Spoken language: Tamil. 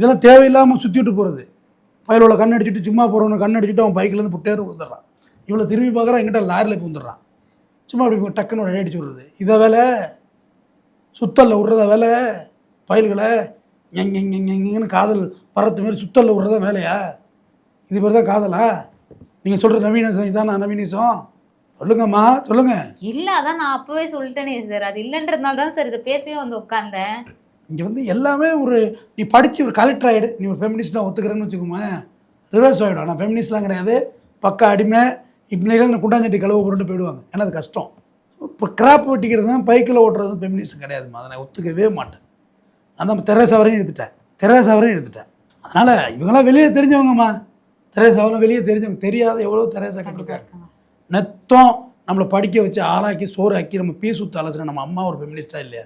இதெல்லாம் தேவையில்லாமல் சுற்றிட்டு போகிறது. பயிரோட கண் அடிச்சுட்டு சும்மா போகிறவனு கண் அடிச்சுட்டு அவன் பைக்கிலேருந்து புட்டேறு வந்துடுறான். இவ்வளோ திரும்பி பார்க்குறான், எங்கிட்ட லாரியில் போய் வந்துடுறான். சும்மா அப்படி டக்குன்னு ஒரு அடிச்சு விடுறது. இதை வேலை சுத்தலில் விட்றத வேலை. பயில்களை எங்கன்னு காதல் பறத்து மாரி சுத்தலில் விட்றத வேலையா? இது பேர் தான் காதலா? நீங்கள் சொல்கிற நவீனசம் இதான் நவீனசம்? சொல்லுங்கம்மா சொல்லுங்கள். இல்லை, அதான் நான் அப்போவே சொல்லிட்டேனே சார், அது இல்லைன்றதுனால தான் சார் இதை பேசவே வந்து உட்காந்தேன். இங்கே வந்து எல்லாமே ஒரு நீ படித்து ஒரு கலெக்டர் ஆகிடு, நீ ஒரு ஃபெமினிஸ்ட்லாம் ஒத்துக்கிறேன்னு வச்சுக்கோங்க, ரிவர்ஸ் ஆகிடும். ஆனால் ஃபெமினிஸ்ட்லாம் கிடையாது, பக்கா அடிமை. இப்படிலாம் குண்டாஞ்சட்டி கழுவ போட்டு போயிடுவாங்க. ஏன்னா அது கஷ்டம். இப்போ கிராப் வெட்டிக்கிறது தான் பைக்கில் ஓட்டுறது ஃபெமினிஸ்ட் கிடையாதுமா. அதை நான் ஒத்துக்கவே மாட்டேன். அந்த தெரேசா வரையும் எடுத்துட்டேன். அதனால் இவங்கெல்லாம் வெளியே தெரிஞ்சவங்கம்மா. தெரேசாவெல்லாம் வெளியே தெரிஞ்சவங்க. தெரியாத எவ்வளோ தெரேசா கிட்டிருக்காங்க. நெத்தம் நம்மளை படிக்க வச்சு ஆளாக்கி சோறு ஆக்கி நம்ம பீஸ் ஊற்று அலசுன நம்ம அம்மா ஒரு ஃபெமினிஸ்டாக இல்லையா?